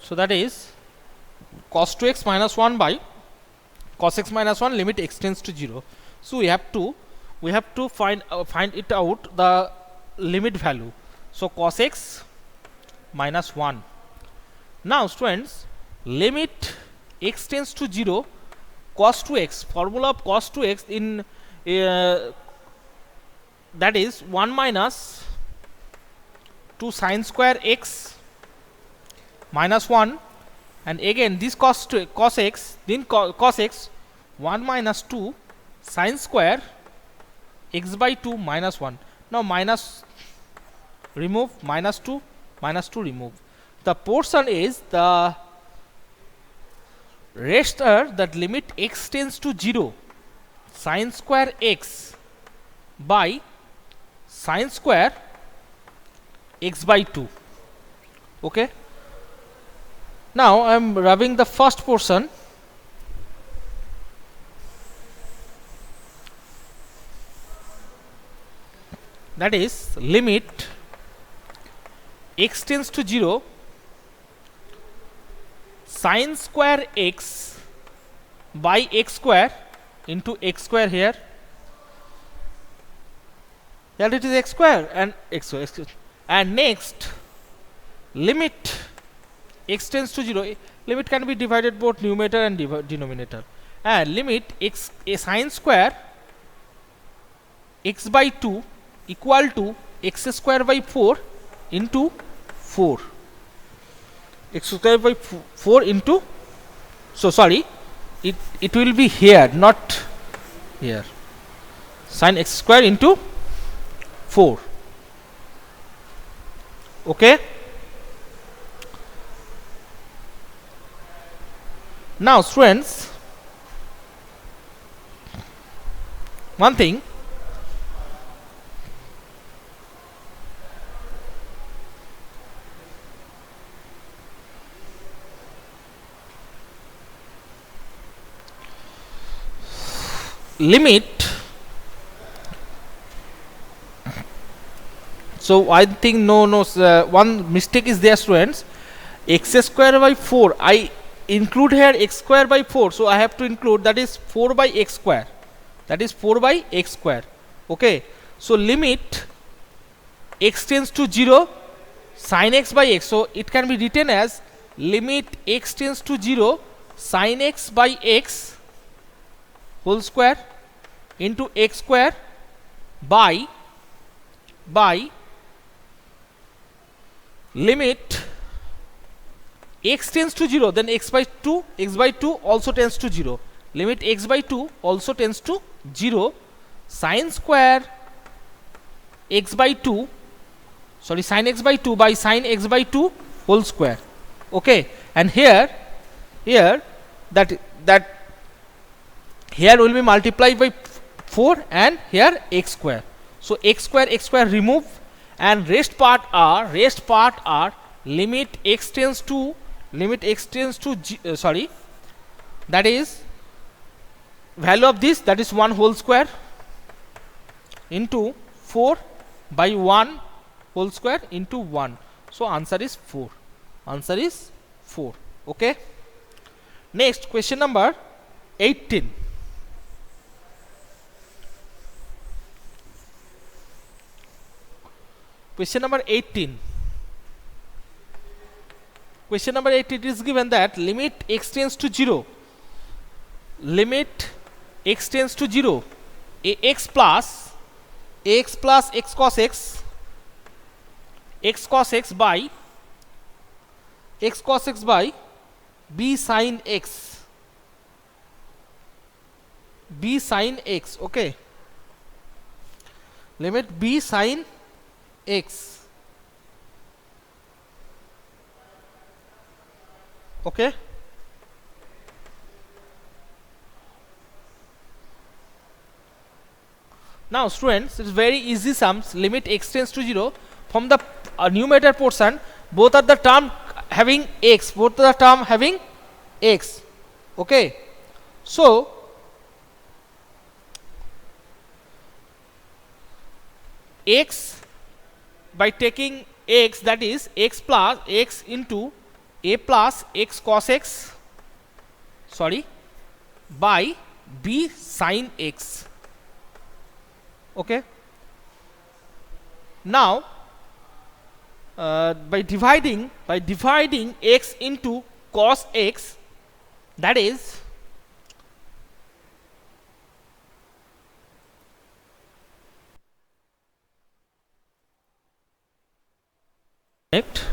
So that is cos 2x minus 1 by cos x minus 1 limit x tends to 0. So we have to find it out the limit value. So cos x minus 1. Now students, limit x tends to 0 cos 2x, formula of cos 2x in that is 1 minus 2 sin square x minus 1, and again this cos x, then cos x 1 minus 2 sin square x by 2 minus 1. Now minus remove, minus 2 remove. The portion is the rest are that limit x tends to 0 sin square x by sin square x by 2. Okay. Now I am rubbing the first portion. That is limit x tends to 0 sin square x by x square into x square here. Here it is x square and x square. And next limit x tends to 0. Limit can be divided both numerator and denominator. And limit x a sin square x by 2 equal to x square by 4 into 4. X square by 4 into, so sorry, it will be here, not here. Sin x square into 4. Okay. Now students, one thing, limit, so I think one mistake is there students. X square by 4, I include here x square by 4, so I have to include, that is 4 by x square, that is 4 by x square. Okay. So limit x tends to 0 sin x by x, so it can be written as limit x tends to 0 sin x by x whole square into x square by limit x tends to 0, then x by 2 also tends to 0. Limit x by 2 also tends to 0 sin square x by 2, sorry, sin x by 2 by sin x by 2 whole square. Okay. And here that here will be multiplied by 4 and here x square. So x square remove, and rest part are limit x tends to sorry, that is value of this, that is 1 whole square into 4 by 1 whole square into 1. So answer is 4. Okay. Next question number 18. Question number 18. Question number 18, it is given that limit x tends to 0. Limit x tends to 0. X plus x cos x, x cos x by b sin x. Okay. Limit b sin x. Okay. Now students, it's very easy sums. Limit x tends to 0 from the numerator portion, both are the term having x, Okay. So x, by taking x, that is x plus x into a plus x cos x, sorry, by b sin x. Okay, now by dividing x into cos x, that is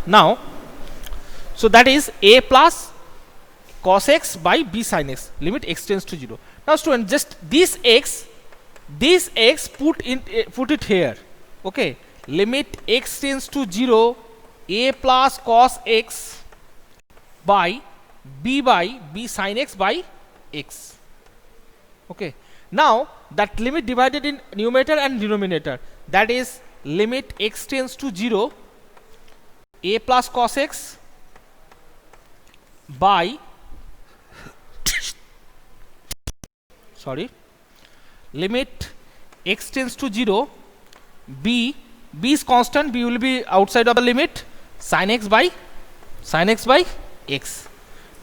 now, so that is a plus cos x by b sin x, limit x tends to 0. Now student, just this x put it here. Okay, limit x tends to 0, a plus cos x by b sin x by x. Okay, now that limit divided in numerator and denominator, that is limit x tends to 0, a plus cos x by sorry, limit x tends to 0, b is constant, b will be outside of the limit, sin x by x.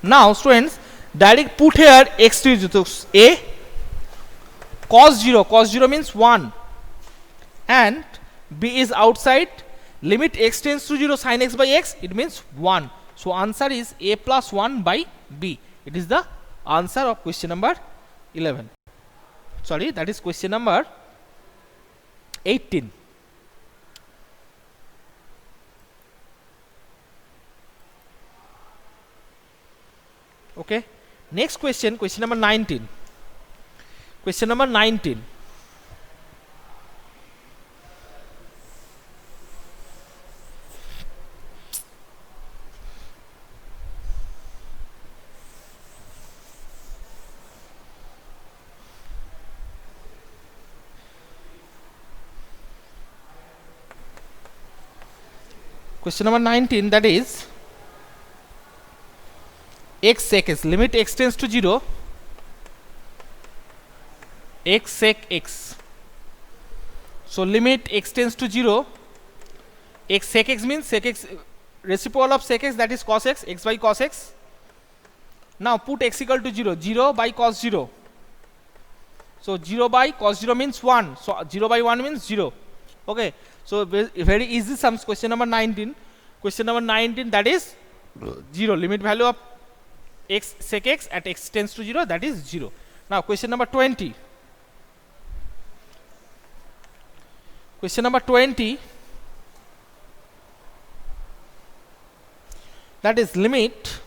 Now students, direct put here x to 0, a cos 0 means 1, and b is outside, limit x tends to 0, sin x by x, it means 1. So answer is a plus 1 by b. It is the answer of question number 11. Sorry, that is question number 18. Okay, next question, question number 19. Question number 19. Question number 19, that is x sec x, limit x tends to 0, x sec x. So limit x tends to 0, x sec x means sec x, reciprocal of sec x, that is cos x, x by cos x. Now put x equal to 0, 0 by cos 0. So 0 by cos 0 means 1, so 0 by 1 means 0. Okay, so very easy sums. Question number 19. Question number 19, that is 0. Limit value of x sec x at x tends to 0, that is 0. Now question number 20. Question number 20, that is limit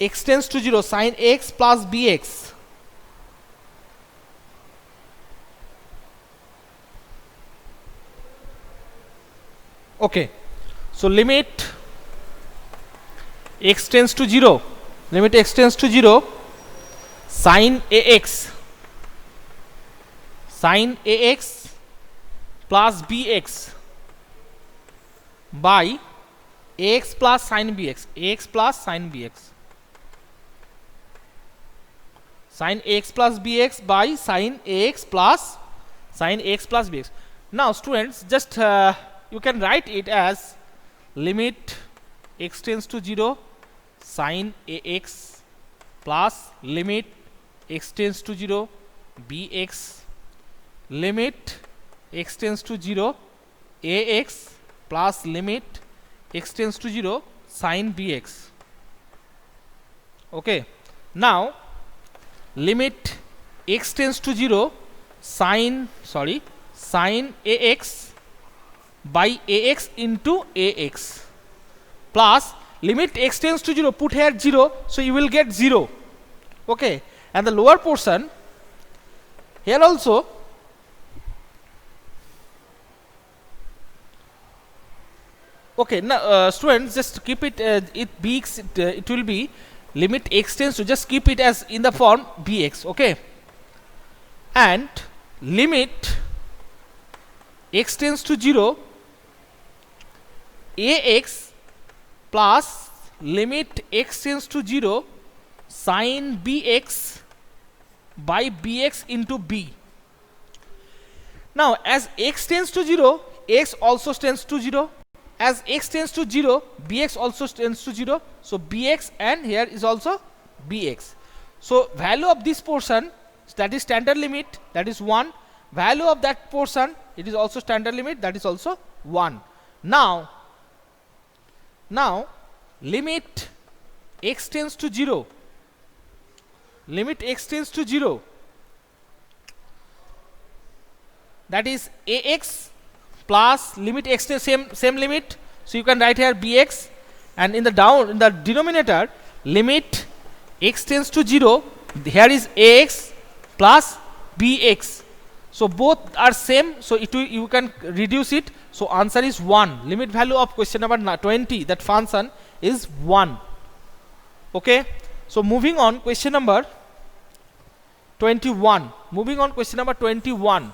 x tends to 0, sin x plus bx. Okay, so limit x tends to 0, limit x tends to 0, sin ax plus bx by ax plus sin bx, ax plus sin bx, sin x plus bx by sin ax plus bx. Now students, just you can write it as limit x tends to 0, sin ax plus limit x tends to 0, bx, limit x tends to 0, ax plus limit x tends to 0, sin bx. Okay, now limit x tends to 0, sin ax by ax into ax plus limit x tends to 0, put here 0, so you will get 0. Okay, and the lower portion here also, okay. Now students, just keep it it will be limit x tends to, just keep it as in the form bx. Okay, and limit x tends to 0, ax plus limit x tends to 0, sin bx by bx into b. Now as x tends to 0, x also tends to 0, as x tends to 0, bx also tends to 0. So bx, and here is also bx. So value of this portion, that is standard limit, that is 1. Value of that portion, it is also standard limit, that is also 1. Now limit x tends to 0, limit x tends to 0, that is ax plus limit x to same limit. So you can write here bx, and in the denominator, limit x tends to 0, here is ax plus bx. So both are same, so you can reduce it. So answer is 1. Limit value of question number 20, that function, is 1. Okay, so moving on, question number 21. Moving on, question number 21.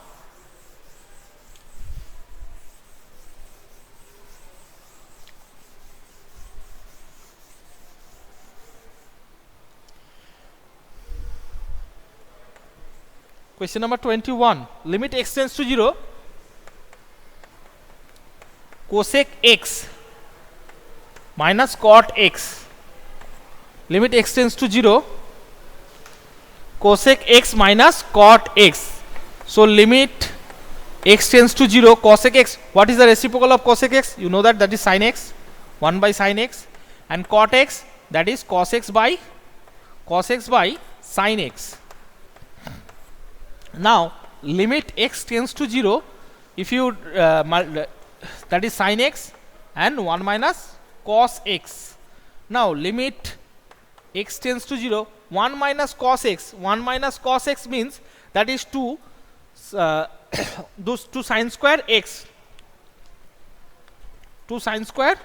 Question number 21. Limit x tends to 0, cosec x minus cot x. Limit x tends to 0, cosec x minus cot x. So limit x tends to 0, cosec x. What is the reciprocal of cosec x? You know that is sin x, 1 by sin x, and cot x, that is cos x by sin x. Now limit x tends to 0, if you that is sin x and 1 minus cos x. Now limit x tends to 0, 1 minus cos x. 1 minus cos x means that is 2 2 sin square x, 2 sin square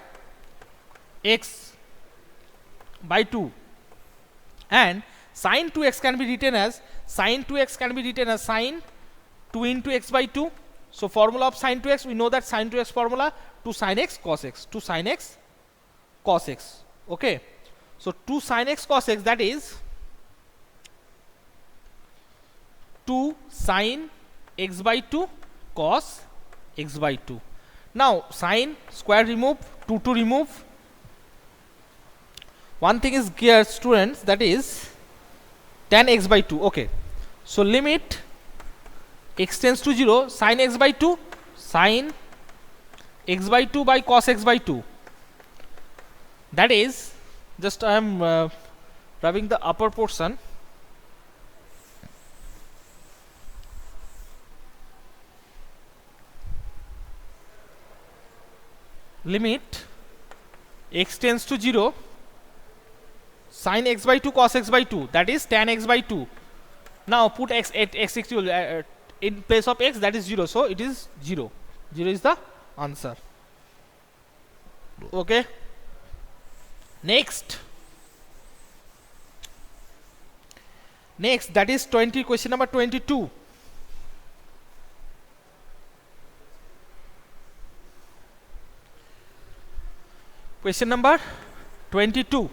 x by 2, and sin 2x can be written as sin 2 into x by 2. So formula of sin 2x, we know that sin 2x formula, 2 sin x cos x, 2 sin x cos x. Okay, so 2 sin x cos x, that is 2 sin x by 2 cos x by 2. Now sin square remove, 2 to remove. One thing is clear, students, that is tan x by 2. Okay, so limit x tends to 0, sin x by 2, sin x by 2 by cos x by 2. That is, just I am rubbing the upper portion. Limit x tends to 0, sin x by 2 cos x by 2, that is tan x by 2. Now put x at x equal in place of x, that is 0, so it is 0. 0 is the answer. Okay, next, that is question number 22. Question number 22.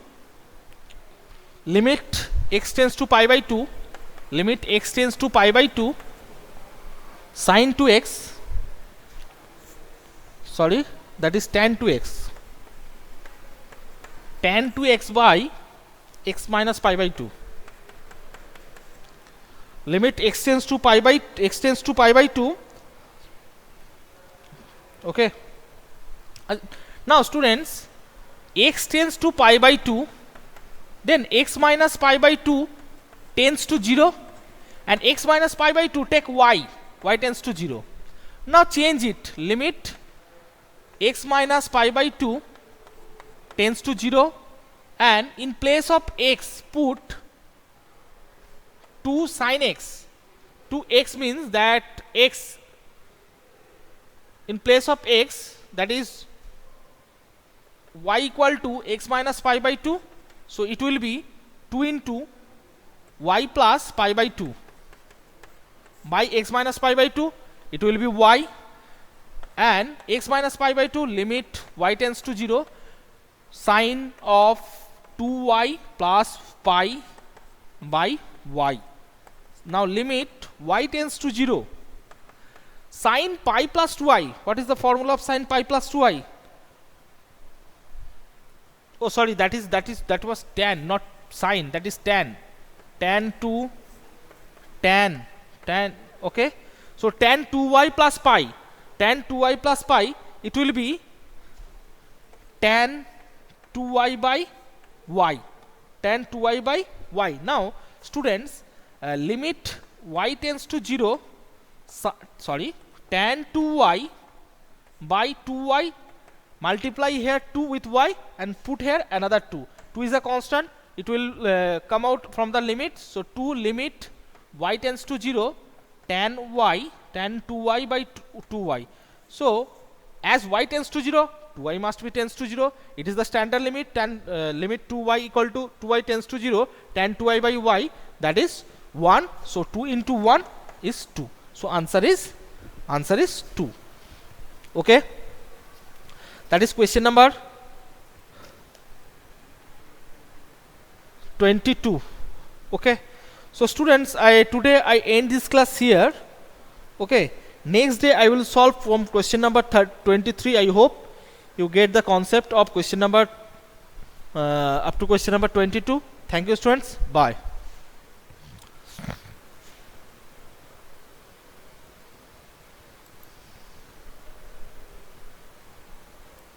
Limit x tends to pi by 2, limit x tends to pi by 2, sin 2x, sorry, that is tan 2x, tan 2x by x minus pi by 2. Limit x tends to pi by 2. Okay, now students, x tends to pi by 2, then x minus pi by 2 tends to 0, and x minus pi by 2 take y tends to 0. Now change it, limit x minus pi by 2 tends to 0, and in place of x put 2 sin x. 2x means that x, in place of x, that is y equal to x minus pi by 2, so it will be 2 into y plus pi by 2 by x minus pi by 2, it will be y, and x minus pi by 2, limit y tends to 0, sine of 2y plus pi by y. Now limit y tends to 0, sine pi plus 2y. What is the formula of sine pi plus 2y? oh sorry, that was tan, not sine, that is tan. Tan 2 tan, okay. So tan 2y plus pi, tan 2y plus pi, it will be tan 2y by y, tan 2y by y. Now students, limit y tends to 0, sorry, tan 2y by 2y, multiply here 2 with y and put here another 2. 2 is a constant, it will come out from the limit. So 2 limit y tends to 0, tan 2y by 2y. So as y tends to 0, 2y must be tends to 0. It is the standard limit. Tan limit 2y equal to 2y tends to 0, tan 2y by y, that is 1. So 2 into 1 is 2. So answer is 2. Okay, that is question number 22. Okay, so students, today I end this class here. Okay, next day I will solve from question number 23. I hope you get the concept of question number up to question number 22. Thank you students, bye.